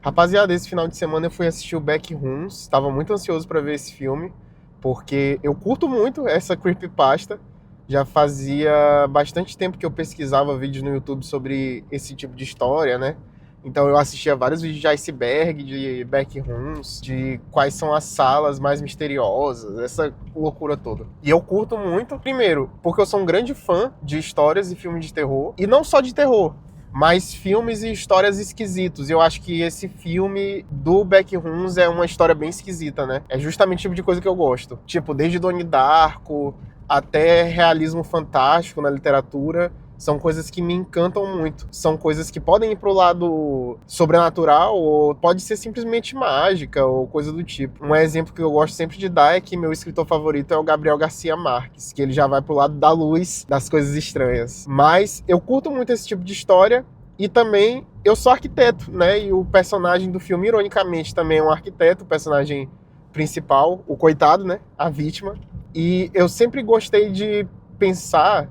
Rapaziada, esse final de semana eu fui assistir o Backrooms. Estava muito ansioso para ver esse filme, porque eu curto muito essa creepypasta. Já fazia bastante tempo que eu pesquisava vídeos no YouTube sobre esse tipo de história, né? Então eu assistia vários vídeos de iceberg, de backrooms, de quais são as salas mais misteriosas, essa loucura toda. E eu curto muito, primeiro, porque eu sou um grande fã de histórias e filmes de terror, e não só de terror, mas filmes e histórias esquisitos. Eu acho que esse filme do Backrooms é uma história bem esquisita, né? É justamente o tipo de coisa que eu gosto. Tipo, desde Donnie Darko até realismo fantástico na literatura. São coisas que me encantam muito. São coisas que podem ir pro lado sobrenatural ou pode ser simplesmente mágica ou coisa do tipo. Um exemplo que eu gosto sempre de dar é que meu escritor favorito é o Gabriel Garcia Marques, que ele já vai pro lado da luz, das coisas estranhas. Mas eu curto muito esse tipo de história e também eu sou arquiteto, né? E o personagem do filme, ironicamente, também é um arquiteto, o personagem principal, o coitado, né? A vítima. E eu sempre gostei de pensar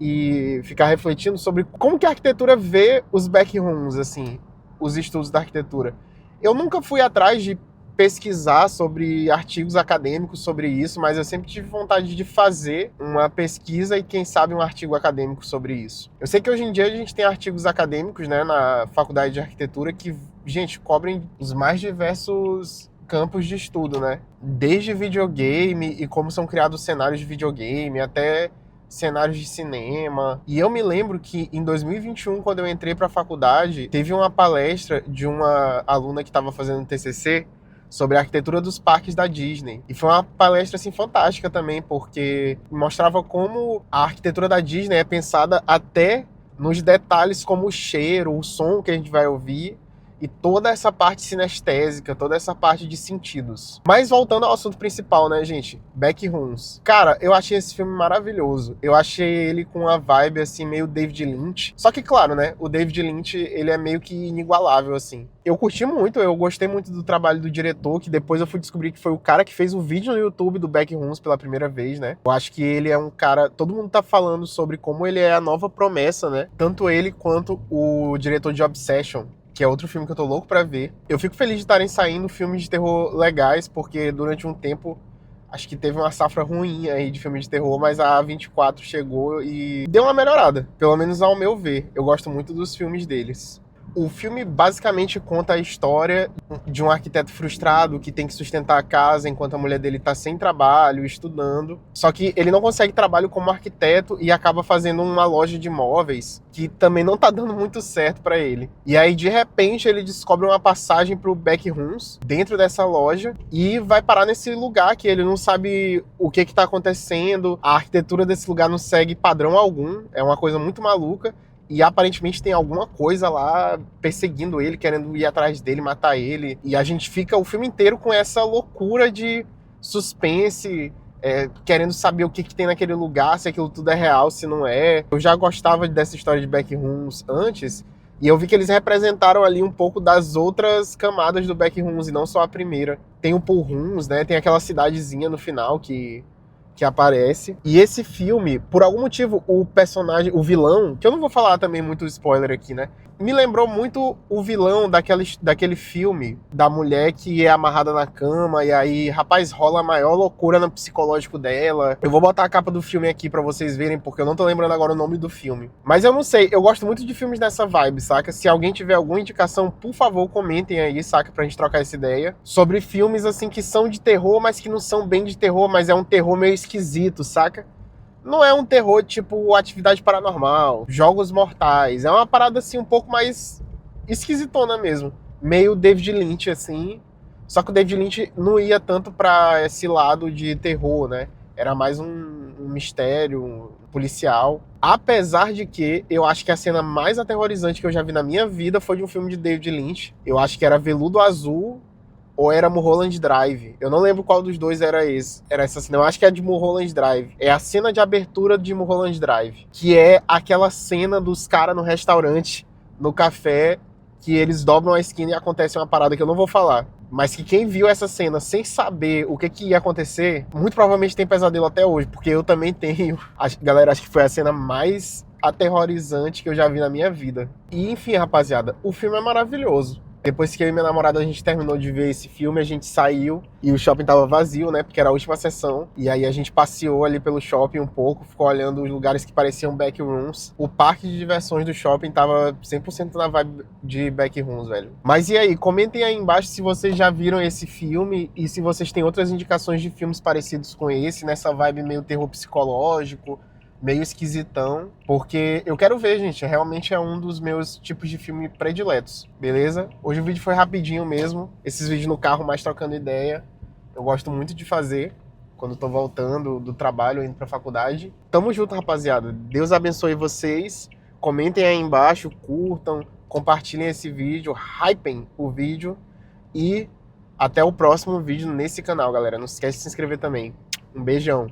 e ficar refletindo sobre como que a arquitetura vê os backrooms, assim, os estudos da arquitetura. Eu nunca fui atrás de pesquisar sobre artigos acadêmicos sobre isso, mas eu sempre tive vontade de fazer uma pesquisa e, quem sabe, um artigo acadêmico sobre isso. Eu sei que hoje em dia a gente tem artigos acadêmicos, né, na faculdade de arquitetura que, gente, cobrem os mais diversos campos de estudo, né? Desde videogame e como são criados cenários de videogame, até cenários de cinema. E eu me lembro que em 2021, quando eu entrei para a faculdade, teve uma palestra de uma aluna que estava fazendo um TCC sobre a arquitetura dos parques da Disney. E foi uma palestra assim fantástica também, porque mostrava como a arquitetura da Disney é pensada até nos detalhes como o cheiro, o som que a gente vai ouvir, e toda essa parte sinestésica, toda essa parte de sentidos. Mas voltando ao assunto principal, né, gente? Backrooms. Cara, eu achei esse filme maravilhoso. Eu achei ele com uma vibe, assim, meio David Lynch. Só que, claro, né, o David Lynch, ele é meio que inigualável, assim. Eu curti muito, eu gostei muito do trabalho do diretor, que depois eu fui descobrir que foi o cara que fez o vídeo no YouTube do Backrooms pela primeira vez, né? Eu acho que ele é um cara... Todo mundo tá falando sobre como ele é a nova promessa, né? Tanto ele quanto o diretor de Obsession, que é outro filme que eu tô louco pra ver. Eu fico feliz de estarem saindo filmes de terror legais, porque durante um tempo acho que teve uma safra ruim aí de filme de terror, mas a A24 chegou e deu uma melhorada, pelo menos ao meu ver. Eu gosto muito dos filmes deles. O filme basicamente conta a história de um arquiteto frustrado que tem que sustentar a casa enquanto a mulher dele tá sem trabalho, estudando. Só que ele não consegue trabalho como arquiteto e acaba fazendo uma loja de móveis que também não tá dando muito certo pra ele. E aí, de repente, ele descobre uma passagem pro Backrooms dentro dessa loja e vai parar nesse lugar que ele não sabe o que tá acontecendo. A arquitetura desse lugar não segue padrão algum, é uma coisa muito maluca. E aparentemente tem alguma coisa lá perseguindo ele, querendo ir atrás dele, matar ele. E a gente fica o filme inteiro com essa loucura de suspense, querendo saber o que tem naquele lugar, se aquilo tudo é real, se não é. Eu já gostava dessa história de Backrooms antes, e eu vi que eles representaram ali um pouco das outras camadas do Backrooms, e não só a primeira. Tem o Pool Rooms, né? Tem aquela cidadezinha no final que aparece. E esse filme, por algum motivo, o personagem, o vilão, que eu não vou falar também muito spoiler aqui, né? Me lembrou muito o vilão daquele filme da mulher que é amarrada na cama e aí, rapaz, rola a maior loucura no psicológico dela. Eu vou botar a capa do filme aqui pra vocês verem, porque eu não tô lembrando agora o nome do filme. Mas eu não sei, eu gosto muito de filmes nessa vibe, saca? Se alguém tiver alguma indicação, por favor, comentem aí, saca? Pra gente trocar essa ideia. Sobre filmes, assim, que são de terror, mas que não são bem de terror, mas é um terror meio esquisito, saca? Não é um terror tipo Atividade Paranormal, Jogos Mortais. É uma parada assim um pouco mais esquisitona mesmo. Meio David Lynch, assim. Só que o David Lynch não ia tanto pra esse lado de terror, né? Era mais um mistério, um policial. Apesar de que eu acho que a cena mais aterrorizante que eu já vi na minha vida foi de um filme de David Lynch. Eu acho que era Veludo Azul ou era Mulholland Drive. Eu não lembro qual dos dois era esse. Era essa cena. Eu acho que é de Mulholland Drive. É a cena de abertura de Mulholland Drive. Que é aquela cena dos caras no restaurante, no café, que eles dobram a esquina e acontece uma parada que eu não vou falar. Mas que quem viu essa cena sem saber o que ia acontecer, muito provavelmente tem pesadelo até hoje. Porque eu também tenho. Galera, acho que foi a cena mais aterrorizante que eu já vi na minha vida. E enfim, rapaziada, o filme é maravilhoso. Depois que eu e minha namorada a gente terminou de ver esse filme, a gente saiu e o shopping tava vazio, né? Porque era a última sessão. E aí a gente passeou ali pelo shopping um pouco, ficou olhando os lugares que pareciam backrooms. O parque de diversões do shopping tava 100% na vibe de backrooms, velho. Mas e aí, comentem aí embaixo se vocês já viram esse filme e se vocês têm outras indicações de filmes parecidos com esse, nessa vibe meio terror psicológico, meio esquisitão, porque eu quero ver, gente, realmente é um dos meus tipos de filme prediletos, beleza? Hoje o vídeo foi rapidinho mesmo, esses vídeos no carro mais trocando ideia, eu gosto muito de fazer quando tô voltando do trabalho, indo pra faculdade. Tamo junto, rapaziada, Deus abençoe vocês, comentem aí embaixo, curtam, compartilhem esse vídeo, hypem o vídeo e até o próximo vídeo nesse canal, galera, não esquece de se inscrever também. Um beijão!